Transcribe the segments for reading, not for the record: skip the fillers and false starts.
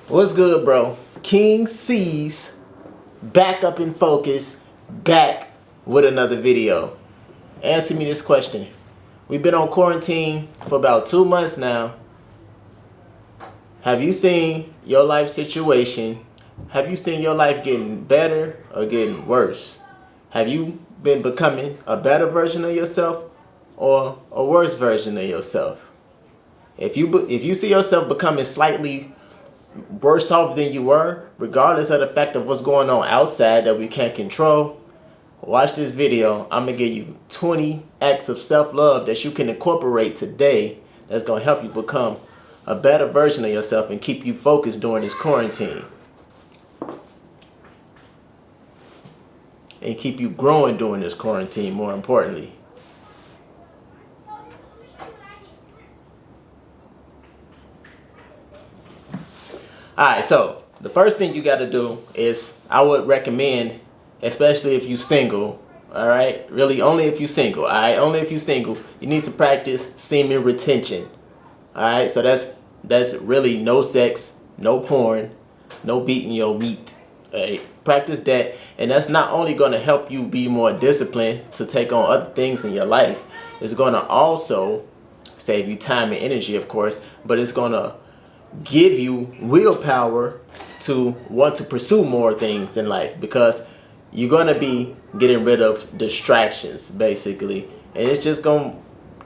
What's good, bro? King C's back up in focus, back with another video. Answer me this question. We've been on quarantine for about 2 months now. Have you seen your life situation? Have you seen your life getting better or getting worse? Have you been becoming a better version of yourself or a worse version of yourself? If you see yourself becoming slightly worse off than you were, regardless of the fact of what's going on outside that we can't control, watch this video. I'm going to give you 20 acts of self-love that you can incorporate today that's going to help you become a better version of yourself and keep you focused during this quarantine. And keep you growing during this quarantine, more importantly. Alright, so the first thing you got to do is, I would recommend, especially if you're single, alright, really only if you're single, alright, only if you're single, you need to practice semen retention. Alright, so that's really no sex, no porn, no beating your meat. Alright, practice that, and that's not only going to help you be more disciplined to take on other things in your life, it's going to also save you time and energy, of course, but it's going to give you willpower to want to pursue more things in life, because you're going to be getting rid of distractions basically, and it's just going to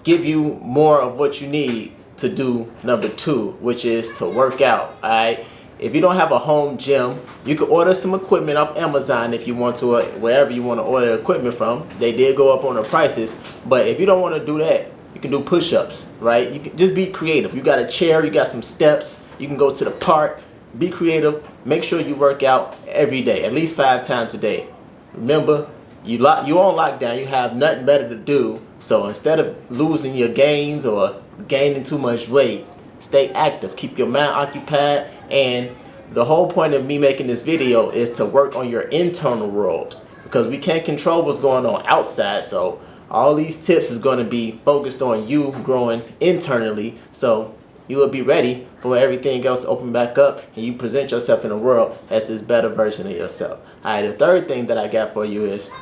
give you more of what you need to do number 2, which is to work out. All right, if you don't have a home gym, you can order some equipment off Amazon if you want to, wherever you want to order equipment from. They did go up on the prices, but if you don't want to do that, you can do push-ups, right? You can just be creative. You got a chair, you got some steps, you can go to the park. Be creative. Make sure you work out every day, at least 5 times a day. Remember, you on lockdown, you have nothing better to do. So instead of losing your gains or gaining too much weight, stay active, keep your mind occupied. And the whole point of me making this video is to work on your internal world, because we can't control what's going on outside. So all these tips is going to be focused on you growing internally, so you will be ready for when everything else to open back up and you present yourself in the world as this better version of yourself. Alright, the third thing that I got for you is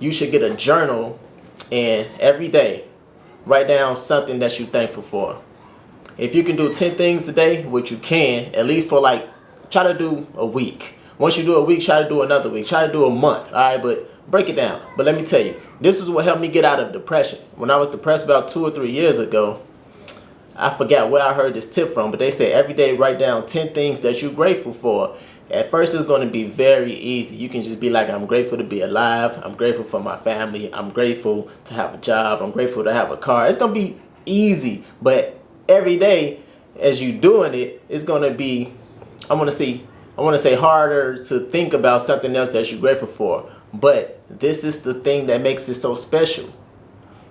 you should get a journal, and every day write down something that you're thankful for. If you can do 10 things a day, which you can, at least for try to do a week. Once you do a week, try to do another week, try to do a month. Alright, but break it down. But let me tell you, this is what helped me get out of depression. When I was depressed about 2 or 3 years ago, I forgot where I heard this tip from, but they say every day write down 10 things that you're grateful for. At first it's going to be very easy. You can just be like, I'm grateful to be alive, I'm grateful for my family, I'm grateful to have a job, I'm grateful to have a car. It's going to be easy, but every day as you doing it, it's going to be, I want to say harder to think about something else that you're grateful for. But this is the thing that makes it so special.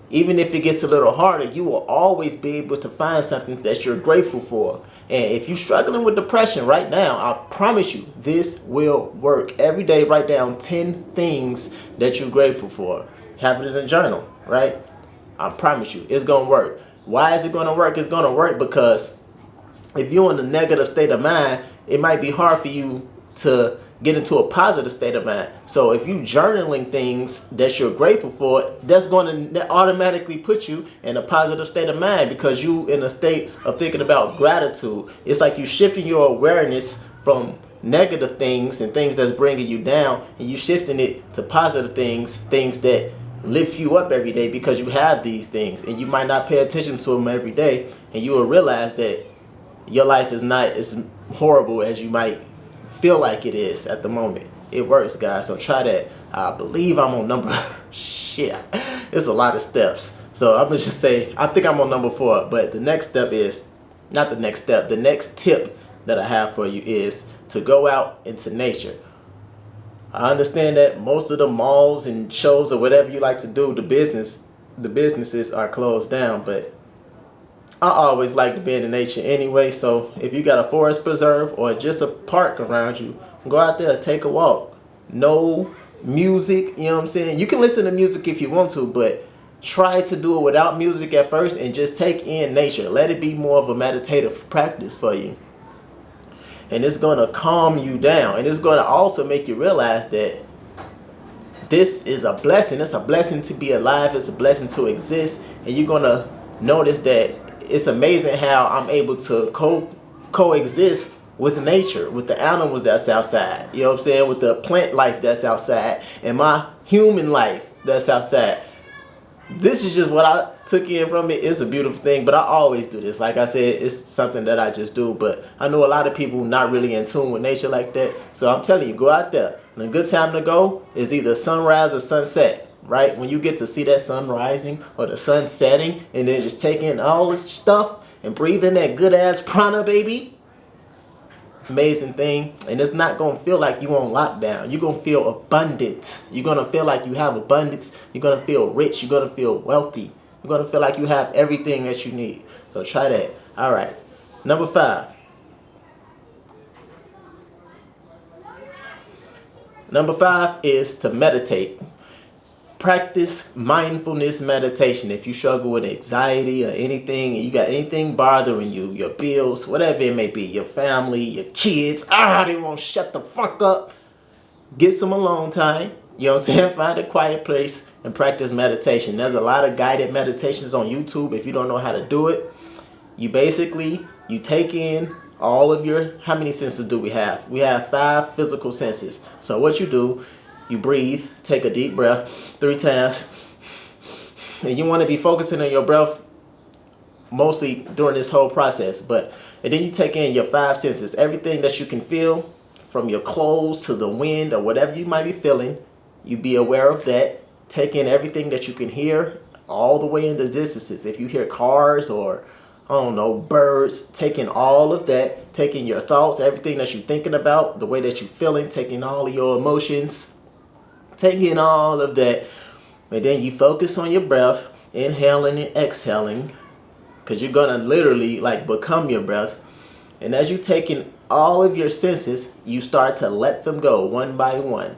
Even if it gets a little harder, you will always be able to find something that you're grateful for. And if you're struggling with depression right now, I promise you, this will work. Every day, write down 10 things that you're grateful for. Have it in a journal, right? I promise you, it's going to work. Why is it going to work? It's going to work because if you're in a negative state of mind, it might be hard for you to get into a positive state of mind. So if you journaling things that you're grateful for, that's going to automatically put you in a positive state of mind, because you in a state of thinking about gratitude. It's like you shifting your awareness from negative things and things that's bringing you down, and you shifting it to positive things that lift you up every day, because you have these things, and you might not pay attention to them every day, and you will realize that your life is not as horrible as you might feel like it is at the moment. It works, guys, so try that. I believe I'm on number shit, it's a lot of steps, so I'm gonna just say I think I'm on number 4. But the next step is not the next step. The next tip that I have for you is to go out into nature. I understand that most of the malls and shows or whatever you like to do, the businesses are closed down, but I always like to be in the nature anyway. So if you got a forest preserve or just a park around you, go out there, take a walk. No music, you know what I'm saying? You can listen to music if you want to, but Try to do it without music at first and just take in nature. Let it be more of a meditative practice for you. And it's going to calm you down. And it's going to also make you realize that this is a blessing. It's a blessing to be alive. It's a blessing to exist. And you're going to notice that it's amazing how I'm able to coexist with nature, with the animals that's outside. You know what I'm saying? With the plant life that's outside and my human life that's outside. This is just what I took in from it. It's a beautiful thing, but I always do this. Like I said, it's something that I just do. But I know a lot of people not really in tune with nature like that. So I'm telling you, go out there. And a good time to go is either sunrise or sunset, right? When you get to see that sun rising or the sun setting, and then just take in all this stuff and breathe in that good ass prana, baby. Amazing thing. And it's not going to feel like you on lockdown. You're going to feel abundant. You're going to feel like you have abundance. You're going to feel rich. You're going to feel wealthy. You're going to feel like you have everything that you need. So try that. All right. Number 5. Number 5 is to meditate. Practice mindfulness meditation. If you struggle with anxiety or anything, and you got anything bothering you, your bills, whatever it may be, your family, your kids, they won't shut the fuck up. Get some alone time. You know what I'm saying? Find a quiet place and practice meditation. There's a lot of guided meditations on YouTube. If you don't know how to do it, you take in all of your, how many senses do we have? We have 5 physical senses. So what you do, you breathe, take a deep breath 3 times. And you want to be focusing on your breath mostly during this whole process. And then you take in your 5 senses. Everything that you can feel, from your clothes to the wind or whatever you might be feeling, you be aware of that. Take in everything that you can hear all the way into distances. If you hear cars or, I don't know, birds, taking all of that, taking your thoughts, everything that you're thinking about, the way that you're feeling, taking all of your emotions, taking all of that, and then you focus on your breath, inhaling and exhaling, because you're gonna literally like become your breath. And as you take in all of your senses, you start to let them go one by one.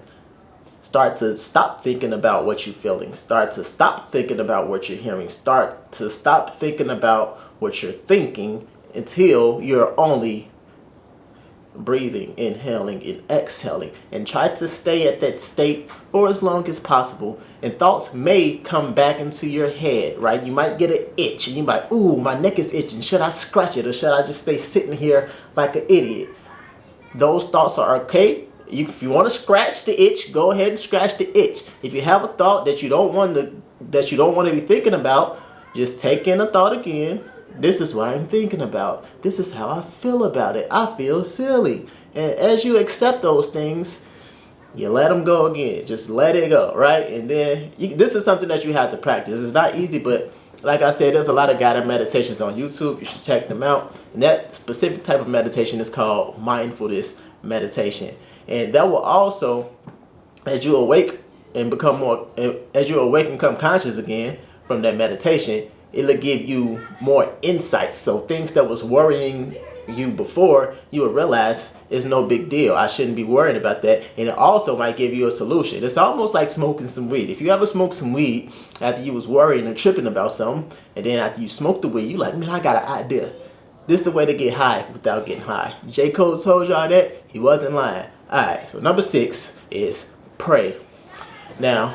Start to stop thinking about what you're feeling. Start to stop thinking about what you're hearing. Start to stop thinking about what you're thinking until you're only breathing, inhaling, and exhaling. And try to stay at that state for as long as possible. And thoughts may come back into your head, right? You might get an itch and you might, ooh, my neck is itching. Should I scratch it or should I just stay sitting here like an idiot? Those thoughts are okay. If you want to scratch the itch, go ahead and scratch the itch. If you have a thought that you don't want to be thinking about, just take in a thought again. This is what I'm thinking about. This is how I feel about it. I feel silly. And as you accept those things, you let them go again. Just let it go, right? And then this is something that you have to practice. It's not easy, but like I said, there's a lot of guided meditations on YouTube. You should check them out. And that specific type of meditation is called mindfulness meditation. And that will also, as you awake and become conscious again from that meditation, it'll give you more insights. So things that was worrying you before, you will realize it's no big deal. I shouldn't be worried about that. And it also might give you a solution. It's almost like smoking some weed. If you ever smoke some weed after you was worrying and tripping about something, and then after you smoke the weed, you like, man, I got an idea. This is the way to get high without getting high. J. Cole told y'all that. He wasn't lying. All right, so number 6 is pray. Now,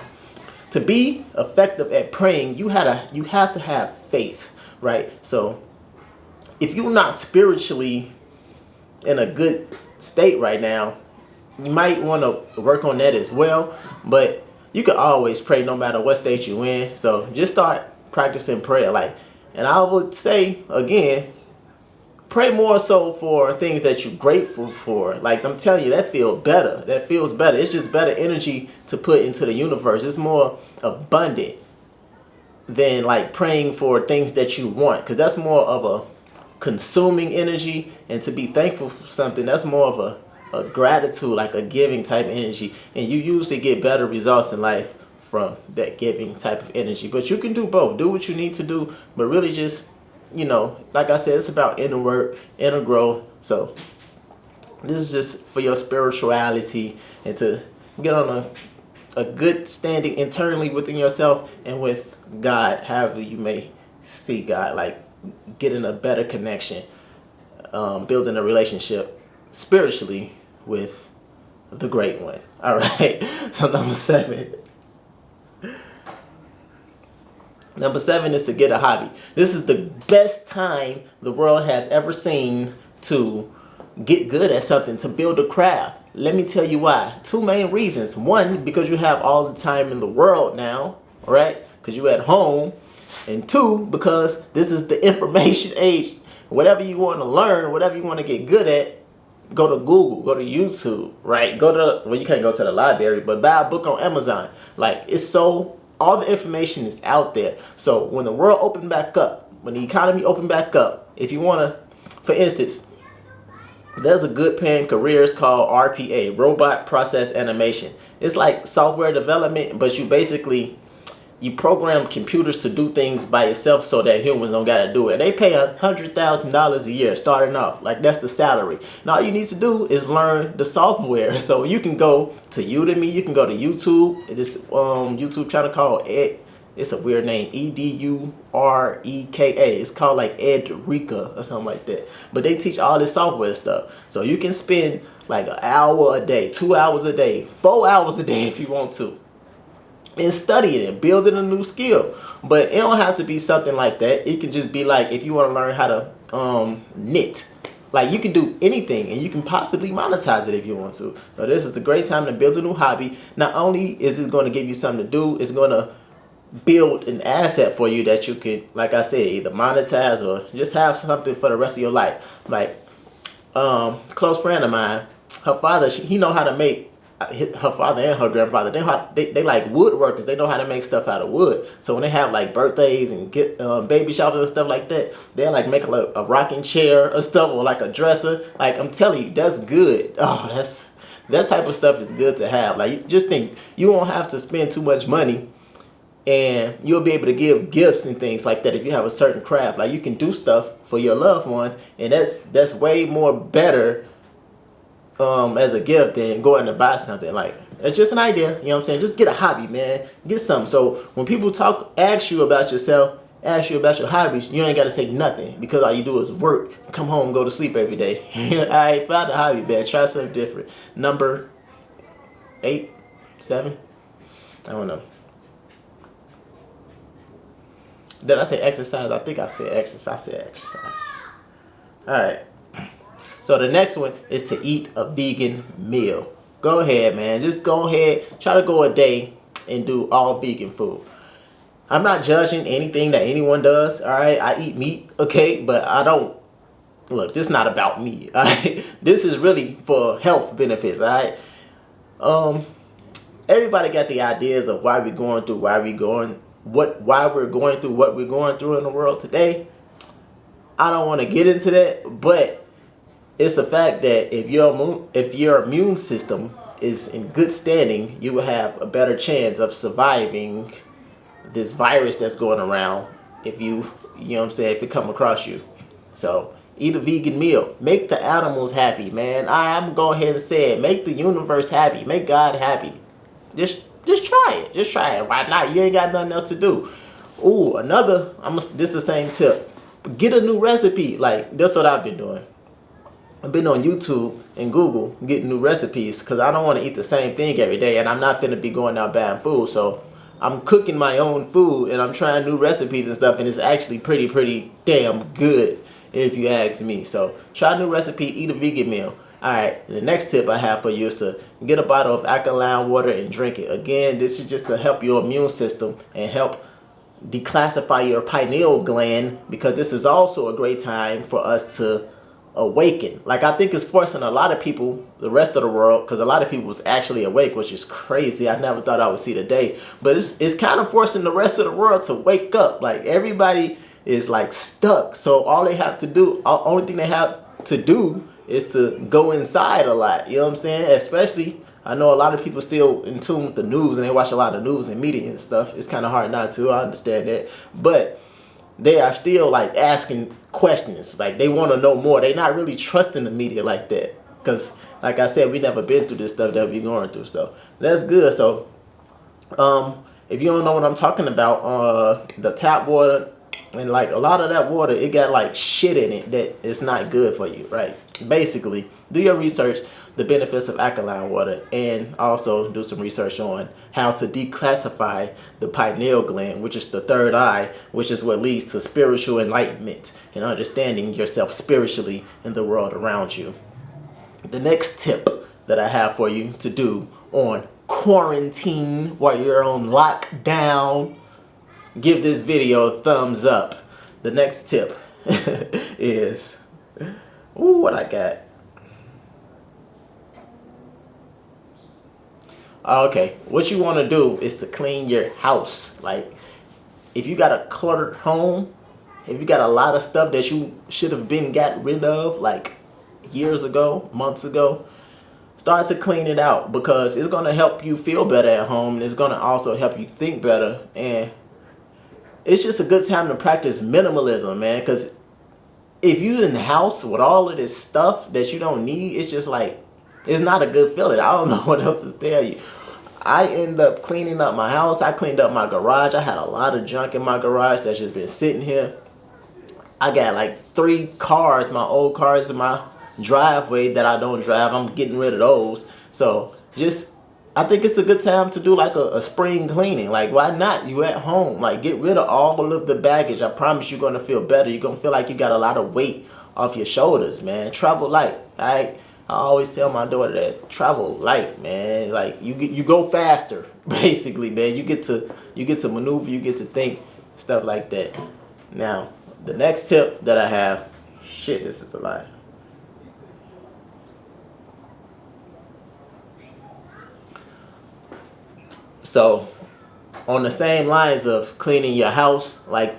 to be effective at praying, you have to have faith, right? So if you're not spiritually in a good state right now, you might want to work on that as well. But you can always pray no matter what state you're in. So just start practicing prayer. And I would say again, pray more so for things that you're grateful for. Like I'm telling you, that feels better. That feels better. It's just better energy to put into the universe. It's more abundant than like praying for things that you want, because that's more of a consuming energy. And to be thankful for something, that's more of a gratitude, like a giving type energy. And you usually get better results in life from that giving type of energy. But you can do both. Do what you need to do, but really just, like I said, it's about inner work, inner growth. So this is just for your spirituality and to get on a good standing internally within yourself and with God, however you may see God, like getting a better connection, building a relationship spiritually with the great one. All right. So number seven. Number seven is to get a hobby. This is the best time the world has ever seen to get good at something, to build a craft. Let me tell you why. Two main reasons. One, because you have all the time in the world now, right? Because you're at home. And two, because this is the information age. Whatever you want to learn, whatever you want to get good at, go to Google, go to YouTube, right? Well, you can't go to the library, but buy a book on Amazon. Like, all the information is out there. So when the world opened back up, when the economy opened back up, if you want to, for instance, there's a good paying career. It's called RPA, Robot Process Animation. It's like software development, but you program computers to do things by itself so that humans don't gotta do it. And they pay $100,000 a year starting off. Like, that's the salary. And all you need to do is learn the software. So you can go to Udemy, you can go to YouTube. This YouTube channel called it's a weird name, EDUREKA. It's called like Edrika or something like that. But they teach all this software stuff. So you can spend like an hour a day, 2 hours a day, 4 hours a day if you want to, and studying it, building a new skill. But it don't have to be something like that. It can just be like, if you want to learn how to knit, like, you can do anything and you can possibly monetize it if you want to. So this is a great time to build a new hobby. Not only is it going to give you something to do, it's going to build an asset for you that you could, like I said, either monetize or just have something for the rest of your life. Like, close friend of mine, her father, he know how to make, her father and her grandfather, they like woodworkers. They know how to make stuff out of wood. So when they have like birthdays and get baby showers and stuff like that, they'll like make a rocking chair or stuff, or like a dresser. Like, I'm telling you, that's good. Oh, that type of stuff is good to have. Like, just think, you won't have to spend too much money, and you'll be able to give gifts and things like that if you have a certain craft. Like, you can do stuff for your loved ones, and that's way more better as a gift than going to buy something. Like, it's just an idea, you know what I'm saying? Just get a hobby, man. Get something. So when people ask you about yourself, ask you about your hobbies, you ain't got to say nothing, because all you do is work, come home, go to sleep every day. All right, find a hobby, man. Try something different. Number 8, 7, I don't know. Did I say exercise? I think I said exercise. All right. So the next one is to eat a vegan meal. Go ahead, man. Just go ahead. Try to go a day and do all vegan food. I'm not judging anything that anyone does. All right. I eat meat. Okay. But I don't. Look, this is not about me. All right? This is really for health benefits. All right. Everybody got the ideas of why we're going through what we're going through in the world today. I don't want to get into that, but it's a fact that if your immune system is in good standing, you will have a better chance of surviving this virus that's going around if you know what I'm saying, if it come across you. So eat a vegan meal. Make the animals happy, man. I'm going ahead and say it. Make the universe happy. Make God happy. Just try it. Just try it. Why not? You ain't got nothing else to do. Ooh, this is the same tip. Get a new recipe. Like, that's what I've been doing. I've been on YouTube and Google getting new recipes, because I don't want to eat the same thing every day, and I'm not finna be going out buying food. So I'm cooking my own food and I'm trying new recipes and stuff, and it's actually pretty damn good if you ask me. So try a new recipe, eat a vegan meal. Alright, the next tip I have for you is to get a bottle of alkaline water and drink it. Again, this is just to help your immune system and help declassify your pineal gland, because this is also a great time for us to awaken. Like, I think it's forcing a lot of people, the rest of the world, because a lot of people was actually awake, which is crazy. I never thought I would see the day, but it's kind of forcing the rest of the world to wake up. Like, everybody is like stuck, so only thing they have to do is to go inside a lot. You know what I'm saying? Especially, I know a lot of people still in tune with the news, and they watch a lot of news and media and stuff. It's kind of hard not to. I understand that, but they are still like asking questions. Like, they want to know more. They're not really trusting the media like that, because, like I said, we never been through this stuff that we're going through. So that's good. So If you don't know what I'm talking about, the tap water and like a lot of that water, it got like shit in it that is not good for you, right? Basically, do your research, the benefits of alkaline water, and also do some research on how to declassify the pineal gland, which is the third eye, which is what leads to spiritual enlightenment and understanding yourself spiritually in the world around you. The next tip that I have for you to do on quarantine while you're on lockdown, give this video a thumbs up. The next tip is, what I got? Okay, what you want to do is to clean your house. Like, if you got a cluttered home, if you got a lot of stuff that you should have been got rid of like years ago, months ago, start to clean it out, because it's going to help you feel better at home, and it's going to also help you think better. And it's just a good time to practice minimalism, man, because if you're in the house with all of this stuff that you don't need, it's just like, it's not a good feeling. I don't know what else to tell you. I end up cleaning up my house. I cleaned up my garage. I had a lot of junk in my garage that's just been sitting here. I got like 3 cars, my old cars in my driveway that I don't drive. I'm getting rid of those. So I think it's a good time to do like a spring cleaning. Like, why not? You at home, like, get rid of all of the baggage. I promise you're gonna feel better. You're gonna feel like you got a lot of weight off your shoulders, man. Travel light, all right? I always tell my daughter that, travel light, man. Like, you go faster, basically, man. You get to maneuver, you get to think, stuff like that. Now, the next tip that I have, shit, this is a lie. So, on the same lines of cleaning your house, like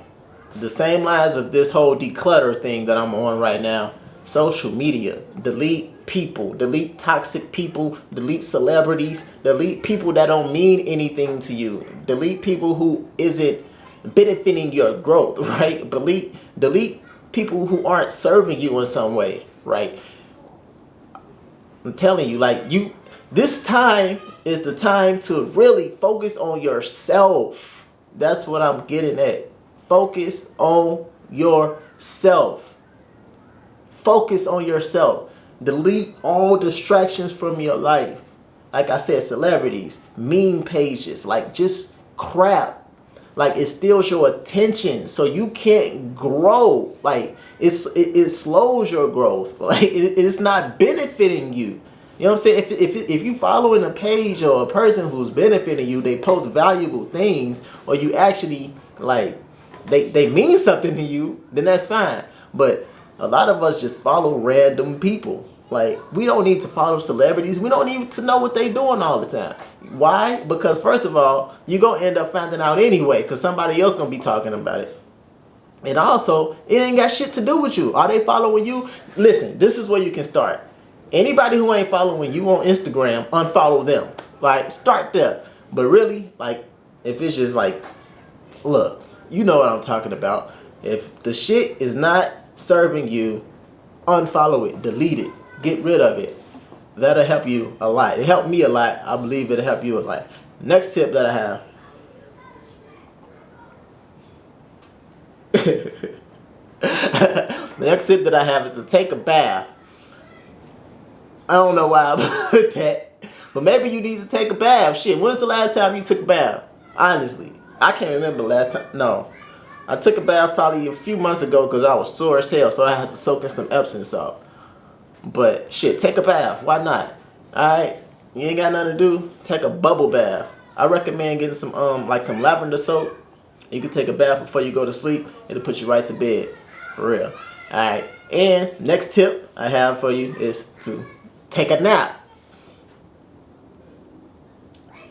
the same lines of this whole declutter thing that I'm on right now, social media, delete people, delete toxic people, delete celebrities, delete people that don't mean anything to you, delete people who isn't benefiting your growth, right? Delete people who aren't serving you in some way, right? I'm telling you, like, this time is the time to really focus on yourself. That's what I'm getting at. Focus on yourself. Focus on yourself. Delete all distractions from your life. Like I said, celebrities, meme pages, like just crap. Like, it steals your attention, so you can't grow. Like, it slows your growth. Like, it's not benefiting you. You know what I'm saying? If you following a page or a person who's benefiting you, they post valuable things, or you actually, like, they mean something to you, then that's fine. But a lot of us just follow random people. Like, we don't need to follow celebrities. We don't need to know what they doing all the time. Why? Because first of all, you're going to end up finding out anyway, because somebody else going to be talking about it. And also, it ain't got shit to do with you. Are they following you? Listen, this is where you can start. Anybody who ain't following you on Instagram, unfollow them. Like, start there. But really, like, if it's just like, look, you know what I'm talking about. If the shit is not serving you, unfollow it, delete it, get rid of it. That'll help you a lot. It helped me a lot. I believe it'll help you a lot. Next tip that I have. The next tip that I have is to take a bath. I don't know why I put that, but maybe you need to take a bath. Shit, when's the last time you took a bath? Honestly, I can't remember the last time. No, I took a bath probably a few months ago because I was sore as hell, so I had to soak in some Epsom salt. But shit, take a bath. Why not? Alright, you ain't got nothing to do, take a bubble bath. I recommend getting some like some lavender soap. You can take a bath before you go to sleep. It'll put you right to bed. For real. Alright, and next tip I have for you is to take a nap.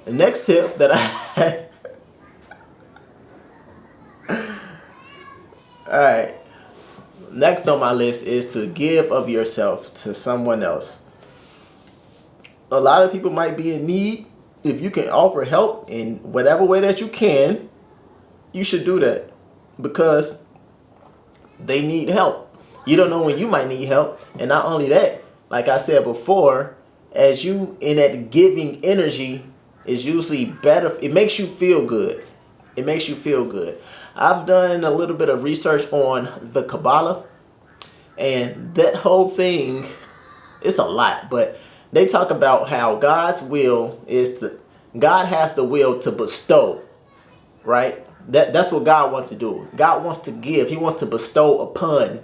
The next tip that I had. Alright. Next on my list is to give of yourself to someone else. A lot of people might be in need. If you can offer help in whatever way that you can, you should do that, because they need help. You don't know when you might need help. And not only that, like I said before, as you in that giving energy, is usually better. It makes you feel good. It makes you feel good. I've done a little bit of research on the Kabbalah, and that whole thing, it's a lot, but they talk about how God has the will to bestow, right? That's what God wants to do. God wants to give. He wants to bestow upon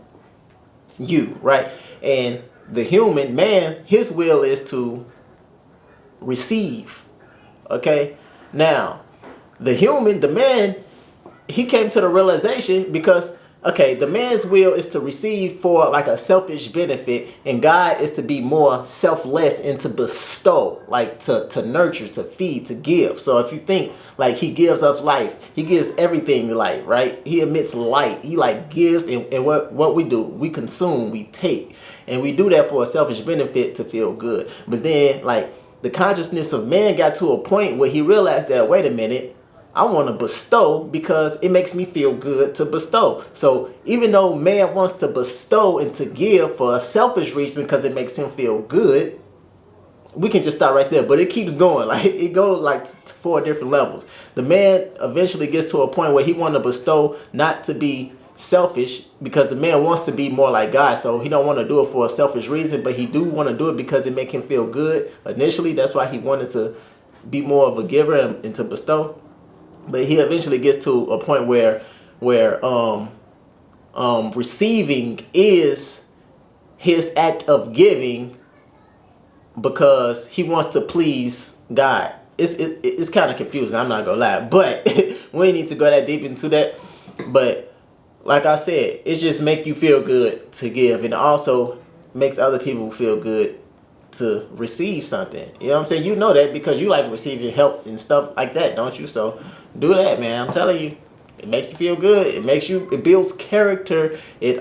you, right? And the human man, his will is to receive. Okay? Now, the man, he came to the realization because, okay, the man's will is to receive for like a selfish benefit, and God is to be more selfless and to bestow, like to nurture, to feed, to give. So if you think like he gives us life, he gives everything life, right? He emits light. He like gives, and what we do, we consume, we take, and we do that for a selfish benefit to feel good. But then like the consciousness of man got to a point where he realized that, wait a minute, I want to bestow because it makes me feel good to bestow. So even though man wants to bestow and to give for a selfish reason because it makes him feel good, we can just start right there. But it keeps going. Like it goes like 4 different levels. The man eventually gets to a point where he wants to bestow, not to be selfish, because the man wants to be more like God. So he don't want to do it for a selfish reason, but he do want to do it because it make him feel good. Initially, that's why he wanted to be more of a giver and to bestow. But he eventually gets to a point where receiving is his act of giving because he wants to please God. It's kind of confusing, I'm not gonna lie, but we need to go that deep into that. But like I said, it just make you feel good to give, and it also makes other people feel good to receive something. You know what I'm saying? You know that because you like receiving help and stuff like that, don't you? So do that, man. I'm telling you, it makes you feel good. It builds character. It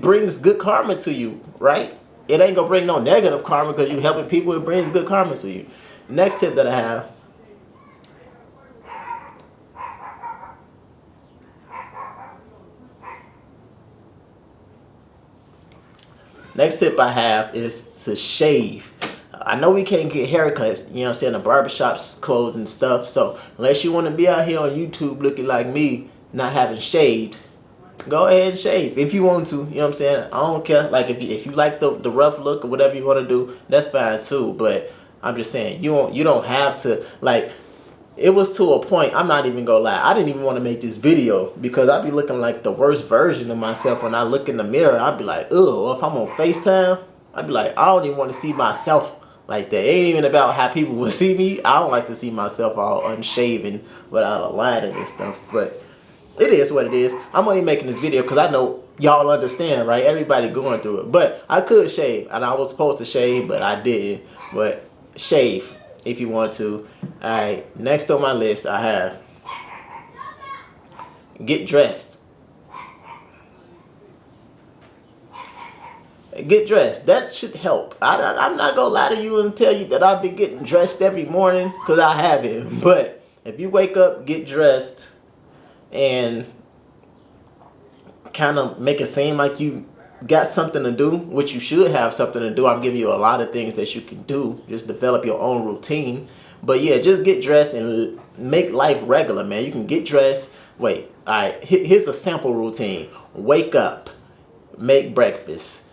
brings good karma to you, right? It ain't gonna bring no negative karma because you helping people. It brings good karma to you. Next tip that I have. Next tip I have is to shave. I know we can't get haircuts, you know what I'm saying, the barbershops closed and stuff. So unless you want to be out here on YouTube looking like me, not having shaved, go ahead and shave if you want to. You know what I'm saying? I don't care. Like if you like the rough look or whatever you want to do, that's fine too. But I'm just saying you don't have to. Like, it was to a point, I'm not even gonna lie, I didn't even want to make this video because I'd be looking like the worst version of myself when I look in the mirror. I'd be like, ugh. Or if I'm on FaceTime, I'd be like, I don't even want to see myself like that. It ain't even about how people will see me. I don't like to see myself all unshaven without a lighter and stuff. But it is what it is. I'm only making this video because I know y'all understand, right? Everybody going through it. But I could shave, and I was supposed to shave, but I didn't. But shave if you want to. Alright, next on my list I have get dressed. Get dressed. That should help. I'm not gonna lie to you and tell you that I've been getting dressed every morning, because I haven't. But if you wake up, get dressed, and kind of make it seem like you got something to do, which you should have something to do. I'm giving you a lot of things that you can do. Just develop your own routine. But yeah, just get dressed and make life regular, man. You can get dressed. Wait, all right, here's a sample routine. Wake up, make breakfast,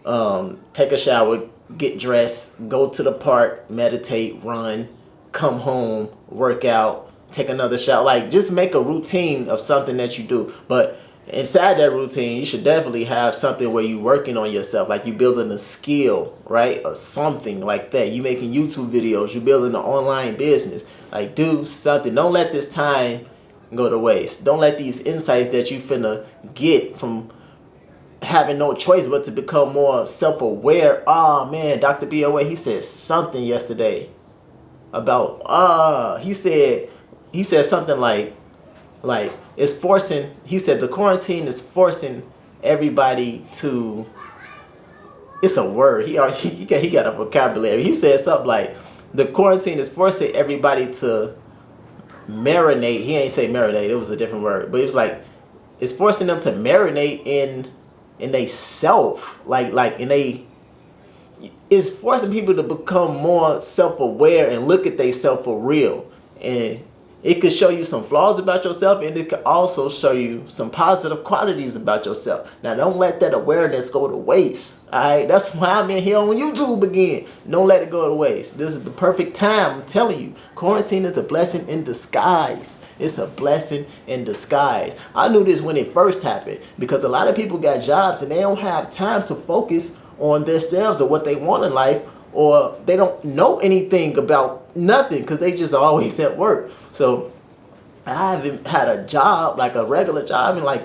take a shower, get dressed, go to the park, meditate, run, come home, work out, take another shower. Like, just make a routine of something that you do. But inside that routine, you should definitely have something where you're working on yourself, like you building a skill, right? Or something like that. You making YouTube videos, you building an online business. Like, do something. Don't let this time go to waste. Don't let these insights that you finna get from having no choice but to become more self-aware. Oh man, Dr. B.O.A., he said something yesterday about, he said something like it's forcing, he said the quarantine is forcing everybody to, it's a word, he got a vocabulary. He said something like the quarantine is forcing everybody to marinate. He ain't say marinate, it was a different word, but it was like it's forcing them to marinate in they self, like in they, it's forcing people to become more self-aware and look at themselves for real. And it could show you some flaws about yourself, and it could also show you some positive qualities about yourself. Now, don't let that awareness go to waste. Alright, that's why I'm in here on YouTube again. Don't let it go to waste. This is the perfect time. I'm telling you, quarantine is a blessing in disguise. It's a blessing in disguise. I knew this when it first happened, because a lot of people got jobs and they don't have time to focus on themselves or what they want in life, or they don't know anything about nothing because they just always at work. So I haven't had a job, like a regular job, in like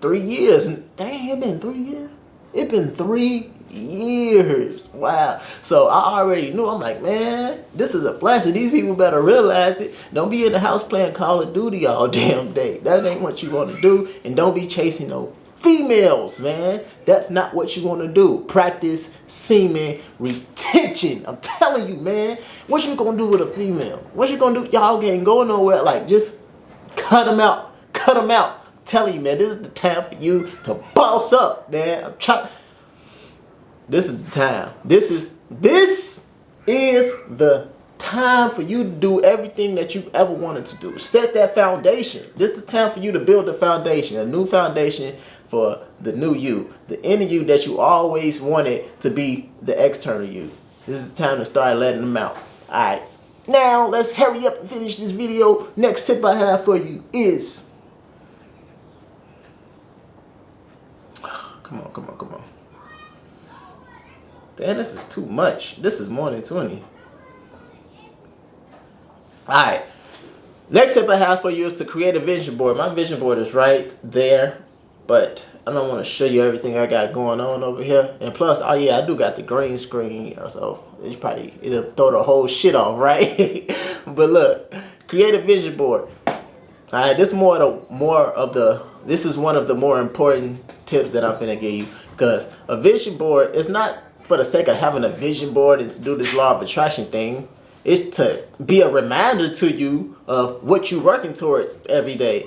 3 years. Dang, it been 3 years? It been 3 years. Wow. So I already knew. I'm like, man, this is a blessing. These people better realize it. Don't be in the house playing Call of Duty all damn day. That ain't what you want to do. And don't be chasing no females, man. That's not what you want to do. Practice semen retention. I'm telling you, man. What you gonna do with a female? What you gonna do? Y'all can't go nowhere. Like, just cut them out. Cut them out. I'm telling you, man. This is the time for you to boss up, man. I'm trying. This is the time. This is the time for you to do everything that you ever wanted to do. Set that foundation. This is the time for you to build a foundation, a new foundation for the new you, the inner you that you always wanted to be the external you. This is the time to start letting them out. Alright, now let's hurry up and finish this video. Next tip I have for you is, come on. Damn, this is too much. This is more than 20. Alright, next tip I have for you is to create a vision board. My vision board is right there, but I don't want to show you everything I got going on over here. And plus, oh yeah, I do got the green screen, so it'll throw the whole shit off, right? But look, create a vision board. Alright, this is one of the more important tips that I'm finna give you, because a vision board is not for the sake of having a vision board and to do this law of attraction thing. It's to be a reminder to you of what you're working towards every day.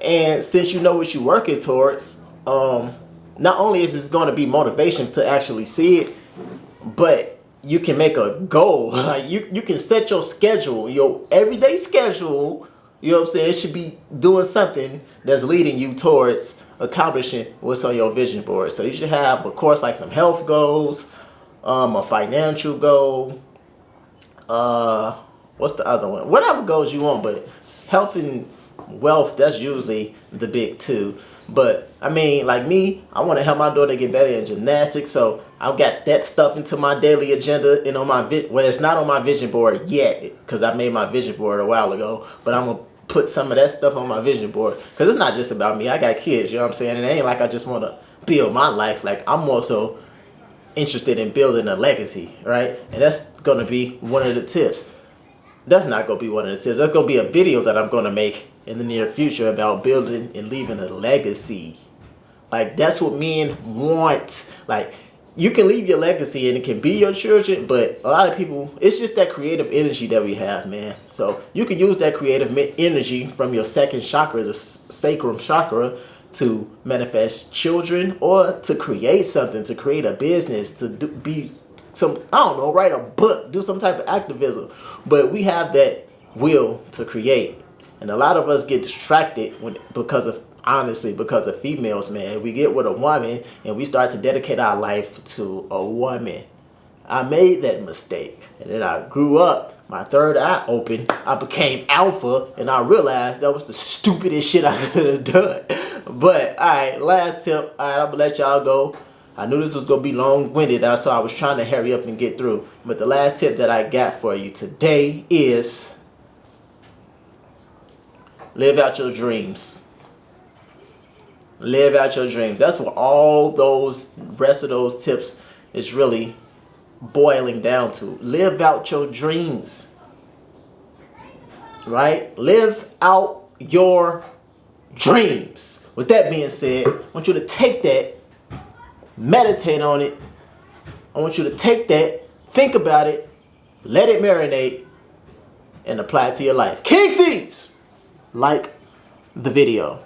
And since you know what you're working towards, not only is it going to be motivation to actually see it, but you can make a goal. Like you can set your schedule, your everyday schedule. You know what I'm saying? It should be doing something that's leading you towards accomplishing what's on your vision board. So you should have, of course, like some health goals, a financial goal. What's the other one? Whatever goals you want, but health and wealth, that's usually the big two. But I mean, like me, I want to help my daughter get better in gymnastics, so I've got that stuff into my daily agenda and on my it's not on my vision board yet, because I made my vision board a while ago, but I'm gonna put some of that stuff on my vision board, because it's not just about me. I got kids, you know what I'm saying? And it ain't like I just want to build my life. Like, I'm also interested in building a legacy, right? And that's gonna be one of the tips. That's not gonna be one of the tips. That's gonna be a video that I'm gonna make in the near future about building and leaving a legacy. Like, that's what men want. Like, you can leave your legacy and it can be your children, but a lot of people, it's just that creative energy that we have, man. So you can use that creative energy from your second chakra, the sacral chakra, to manifest children, or to create something, to create a business, to write a book, do some type of activism. But we have that will to create. And a lot of us get distracted because of females, man. We get with a woman and we start to dedicate our life to a woman. I made that mistake. And then I grew up, my third eye opened, I became alpha, and I realized that was the stupidest shit I could have done. But, alright, last tip. Alright, I'm going to let y'all go. I knew this was going to be long-winded, so I was trying to hurry up and get through. But the last tip that I got for you today is live out your dreams. Live out your dreams. That's what all those rest of those tips is really boiling down to. Live out your dreams. Right? Live out your dreams. With that being said, I want you to take that, meditate on it. I want you to take that, think about it, let it marinate, and apply it to your life. King Seeds! Like the video.